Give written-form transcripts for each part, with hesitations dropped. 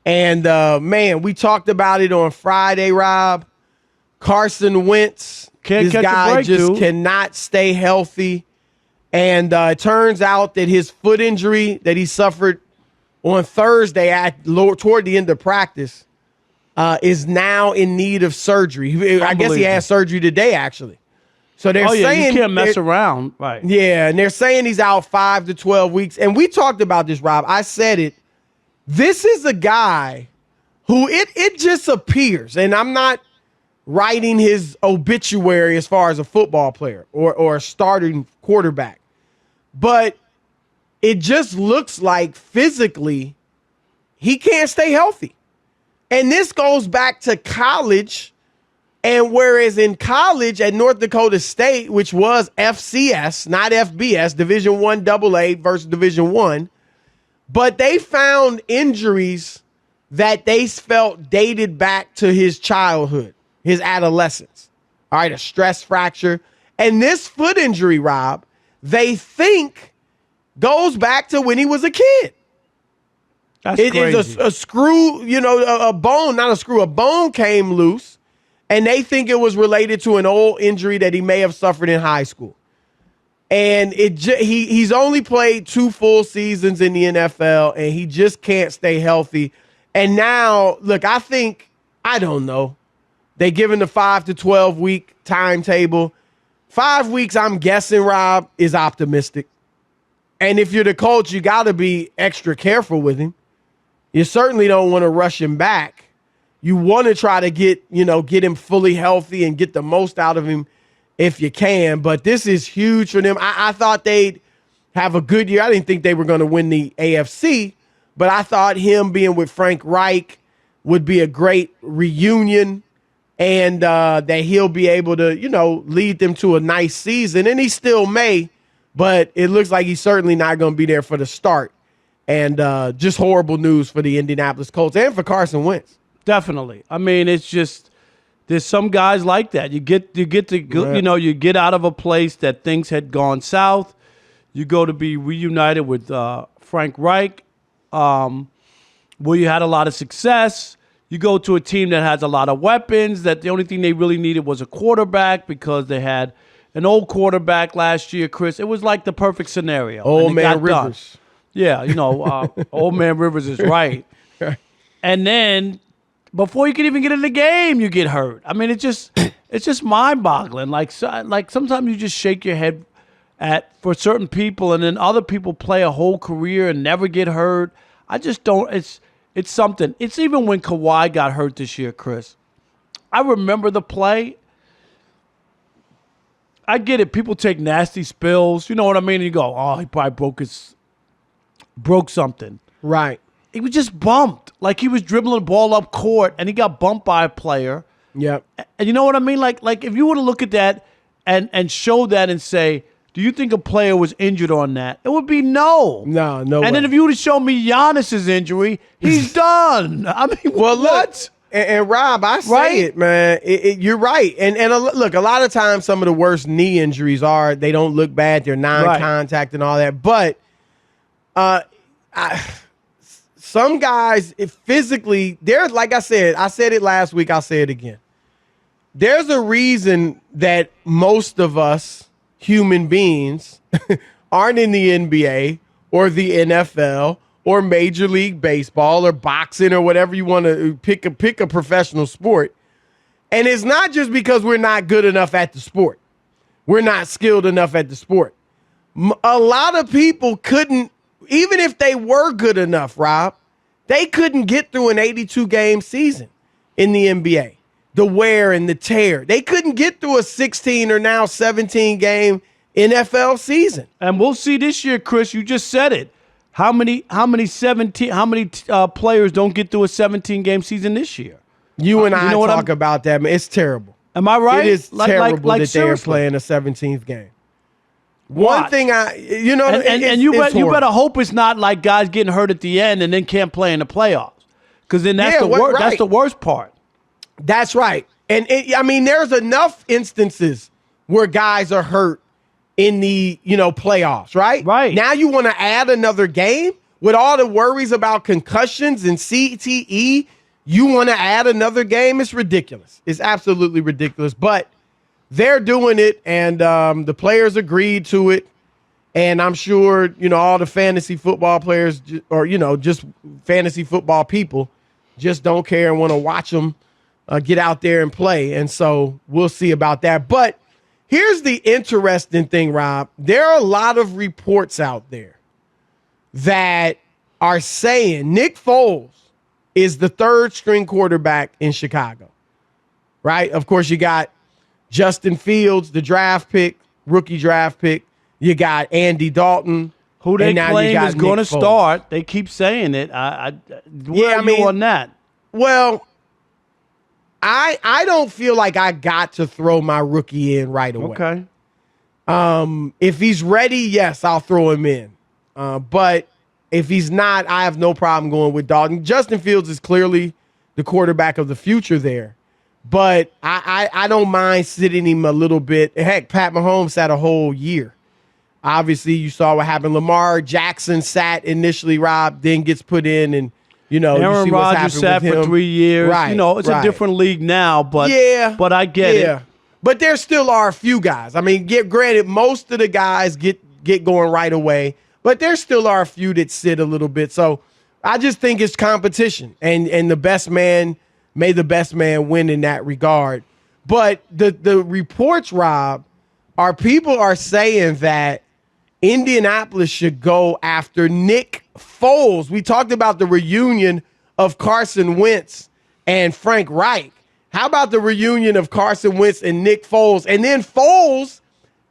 And, man, we talked about it on Friday, Rob. Carson Wentz, this guy just cannot stay healthy. And it turns out that his foot injury that he suffered on Thursday toward the end of practice is now in need of surgery. I guess he had surgery today, actually. So they're saying you can't mess around, right? Yeah, and they're saying he's out 5 to 12 weeks. And we talked about this, Rob. I said it. This is a guy who it just appears, and I'm not writing his obituary as far as a football player or a starting quarterback, but it just looks like physically he can't stay healthy. And this goes back to college. And whereas in college at North Dakota State, which was FCS, not FBS, Division I AA versus Division I, but they found injuries that they felt dated back to his childhood, his adolescence. All right, a stress fracture. And this foot injury, Rob, they think goes back to when he was a kid. That's crazy. It is a screw, a bone, not a screw, a bone came loose. And they think it was related to an old injury that he may have suffered in high school. And he's only played 2 full seasons in the NFL, and he just can't stay healthy. And now, look, I don't know. They give him the 5 to 12 week timetable. 5 weeks, I'm guessing, Rob, is optimistic. And if you're the coach, you got to be extra careful with him. You certainly don't want to rush him back. You want to try to get him fully healthy and get the most out of him if you can. But this is huge for them. I thought they'd have a good year. I didn't think they were going to win the AFC, but I thought him being with Frank Reich would be a great reunion and that he'll be able to, lead them to a nice season. And he still may, but it looks like he's certainly not going to be there for the start. And just horrible news for the Indianapolis Colts and for Carson Wentz. Definitely. I mean, it's just there's some guys like that. You get to you get out of a place that things had gone south. You go to be reunited with Frank Reich, where you had a lot of success. You go to a team that has a lot of weapons. That the only thing they really needed was a quarterback because they had an old quarterback last year, Chris. It was like the perfect scenario. Old man Rivers. Done. Yeah, old man Rivers is right. And then before you can even get in the game, you get hurt. I mean, it's just mind-boggling. Like sometimes you just shake your head for certain people, and then other people play a whole career and never get hurt. I just don't. It's something. It's even when Kawhi got hurt this year, Chris. I remember the play. I get it. People take nasty spills. You know what I mean? And you go, oh, he probably broke something. Right. He was just bumped. Like he was dribbling the ball up court and he got bumped by a player. Yep. And you know what I mean? Like if you were to look at that and show that and say, do you think a player was injured on that? It would be no. No and way. Then if you were to show me Giannis's injury, he's done. I mean, well, what? Look, and Rob, I say it, man. You're right. And look, a lot of times some of the worst knee injuries they don't look bad. They're non-contact and all that. But some guys, physically, there's, like I said it last week, I'll say it again. There's a reason that most of us human beings aren't in the NBA or the NFL or Major League Baseball or boxing or whatever you want to pick a professional sport. And it's not just because we're not good enough at the sport. We're not skilled enough at the sport. A lot of people couldn't, even if they were good enough, Rob, they couldn't get through an 82-game season in the NBA. The wear and the tear. They couldn't get through a 16 or now 17-game NFL season. And we'll see this year, Chris. You just said it. How many players don't get through a 17-game season this year? You and I talk about that, man. It's terrible. Am I right? It is terrible that they're seriously. playing a 17th game. What? One thing and you better hope it's not like guys getting hurt at the end and then can't play in the playoffs, because then that's That's the worst part. That's right. And there's enough instances where guys are hurt in the playoffs, right? Right. Now you want to add another game? with all the worries about concussions and CTE, you want to add another game? It's ridiculous. It's absolutely ridiculous. But they're doing it, and the players agreed to it. And I'm sure, all the fantasy football players or, just fantasy football people just don't care and want to watch them get out there and play. And so we'll see about that. But here's the interesting thing, Rob. There are a lot of reports out there that are saying Nick Foles is the third string quarterback in Chicago, right? Of course, you got Justin Fields, the rookie draft pick. You got Andy Dalton. Who they claim is going to start. They keep saying it. Where are you on that? Well, I don't feel like I got to throw my rookie in right away. Okay. If he's ready, yes, I'll throw him in. But if he's not, I have no problem going with Dalton. Justin Fields is clearly the quarterback of the future there. But I don't mind sitting him a little bit. Heck, Pat Mahomes sat a whole year. Obviously, you saw what happened. Lamar Jackson sat initially, Rob, then gets put in, and Aaron you see what's Rodgers sat for 3 years. Right, it's a different league now, but I get it. But there still are a few guys. I mean, granted, most of the guys get going right away, but there still are a few that sit a little bit. So I just think it's competition, and the best man may the best man win in that regard. But the reports, Rob, people are saying that Indianapolis should go after Nick Foles. We talked about the reunion of Carson Wentz and Frank Reich. How about the reunion of Carson Wentz and Nick Foles? And then Foles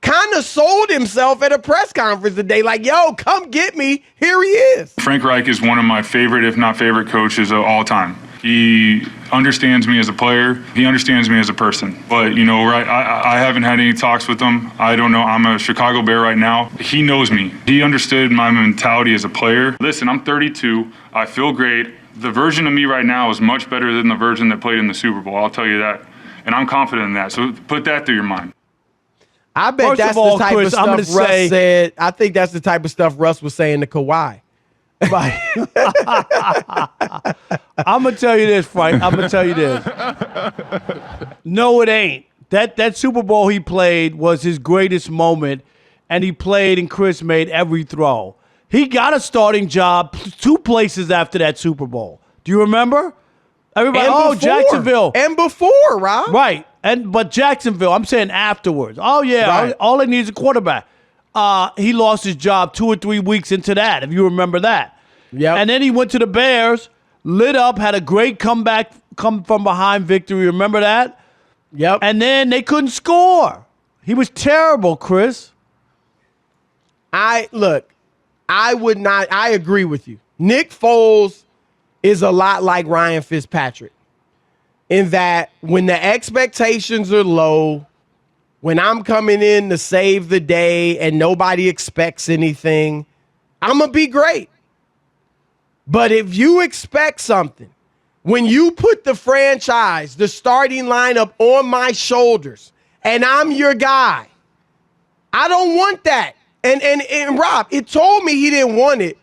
kind of sold himself at a press conference today, like, yo, come get me. Here he is. Frank Reich is one of my favorite, if not favorite, coaches of all time. He understands me as a player. He understands me as a person. But, I haven't had any talks with him. I don't know. I'm a Chicago Bear right now. He knows me. He understood my mentality as a player. Listen, I'm 32. I feel great. The version of me right now is much better than the version that played in the Super Bowl. I'll tell you that. And I'm confident in that. So put that through your mind. I bet that's the type of stuff Russ said. I think that's the type of stuff Russ was saying to Kawhi. Right. I'm going to tell you this, Frank. I'm going to tell you this. No, it ain't. That Super Bowl he played was his greatest moment, and he played and Chris made every throw. He got a starting job 2 places after that Super Bowl. Do you remember? Everybody, Jacksonville. And before, Rob. Right. But Jacksonville, I'm saying afterwards. Oh, yeah, right. All they need is a quarterback. He lost his job 2 or 3 weeks into that, if you remember that. Yeah. And then he went to the Bears, lit up, had a great comeback, come from behind victory. Remember that? Yep. And then they couldn't score. He was terrible, Chris. I agree with you. Nick Foles is a lot like Ryan Fitzpatrick in that when the expectations are low, when I'm coming in to save the day and nobody expects anything, I'm going to be great. But if you expect something, when you put the franchise, the starting lineup on my shoulders, and I'm your guy, I don't want that. And Rob, it told me he didn't want it.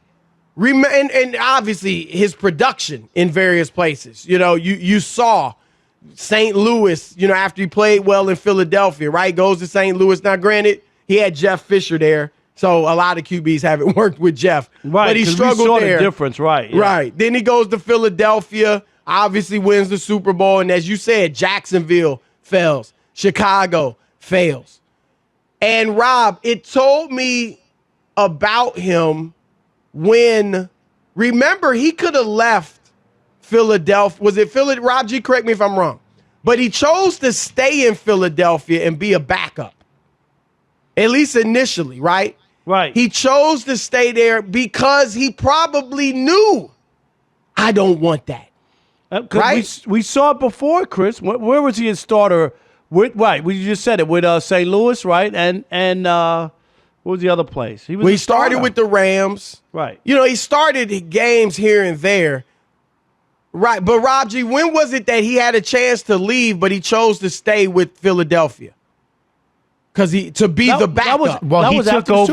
And obviously his production in various places. You saw St. Louis, after he played well in Philadelphia, right? Goes to St. Louis. Now, granted, he had Jeff Fisher there, so a lot of QBs haven't worked with Jeff. Right, but he struggled we saw there. The difference, right? Yeah. Right. Then he goes to Philadelphia, obviously wins the Super Bowl, and as you said, Jacksonville fails. Chicago fails. And Rob, it told me about him when, remember, he could have left Philadelphia. Was it Philadelphia? Rob G, correct me if I'm wrong. But he chose to stay in Philadelphia and be a backup. At least initially, right? Right. He chose to stay there because he probably knew, I don't want that. Right? We saw it before, Chris. Where was he a starter? Right, we just said it, with St. Louis, right? And what was the other place? He started with the Rams. Right. He started games here and there. Right, but Rob G, when was it that he had a chance to leave, but he chose to stay with Philadelphia? Because to be the backup.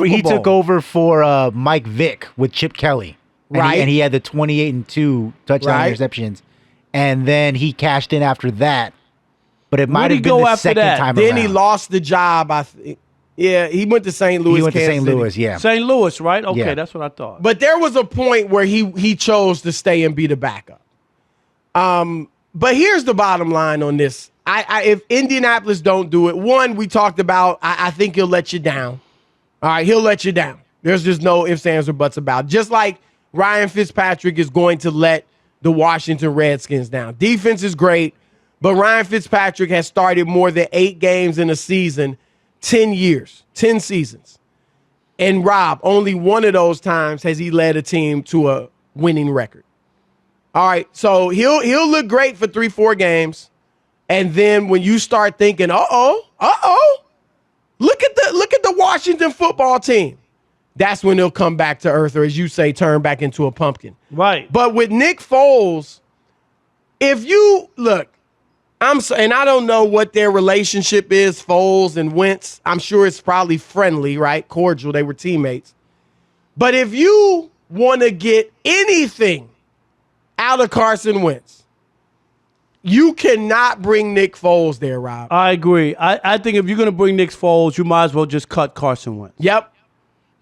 He took over for Mike Vick with Chip Kelly. Right. And he had the 28-2 touchdown interceptions. And then he cashed in after that. But it might have been the second time Then around. he lost the job, I think. Yeah, he went to St. Louis. He went to Kansas St. City. Louis, yeah. St. Louis, right? Okay, Yeah. that's what I thought. But there was a point where he chose to stay and be the backup. But here's the bottom line on this. If Indianapolis don't do it, one, we talked about, I think he'll let you down. All right, he'll let you down. There's just no ifs, ands, or buts about it. Just like Ryan Fitzpatrick is going to let the Washington Redskins down. Defense is great, but Ryan Fitzpatrick has started more than 8 games in a season, 10 years, 10 seasons. And Rob, only one of those times has he led a team to a winning record. All right, so he'll look great for 3-4 games. And then when you start thinking, look at the Washington football team. That's when he'll come back to earth, or as you say, turn back into a pumpkin. Right. But with Nick Foles, if you look, and I don't know what their relationship is, Foles and Wentz. I'm sure it's probably friendly, right? Cordial. They were teammates. But if you want to get anything out of Carson Wentz, you cannot bring Nick Foles there, Rob. I agree. I think if you're going to bring Nick Foles, you might as well just cut Carson Wentz. Yep.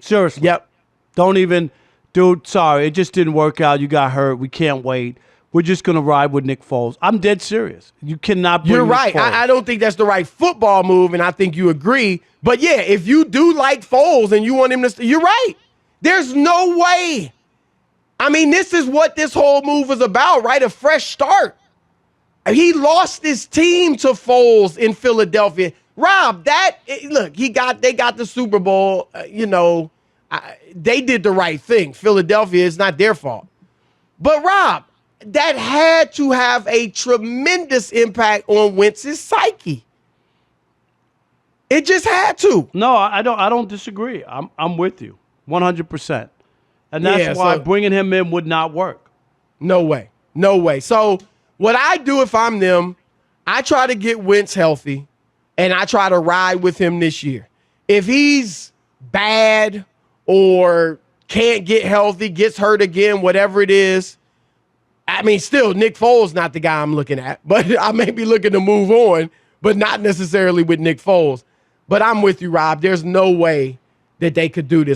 Seriously. Yep. Don't even, dude, sorry, it just didn't work out. You got hurt. We can't wait. We're just going to ride with Nick Foles. I'm dead serious. You cannot bring You're Nick right. Foles. I don't think that's the right football move, and I think you agree. But, yeah, if you do like Foles and you want him to you're right. There's no way. I mean, this is what this whole move is about, right? A fresh start. He lost his team to Foles in Philadelphia. Rob, they got the Super Bowl. They did the right thing. Philadelphia, it's not their fault. But Rob, that had to have a tremendous impact on Wentz's psyche. It just had to. No, I don't disagree. I'm with you 100%. And that's why bringing him in would not work. No way. No way. So what I do if I'm them, I try to get Wentz healthy, and I try to ride with him this year. If he's bad or can't get healthy, gets hurt again, whatever it is, I mean, still, Nick Foles not the guy I'm looking at, but I may be looking to move on, but not necessarily with Nick Foles. But I'm with you, Rob. There's no way that they could do this.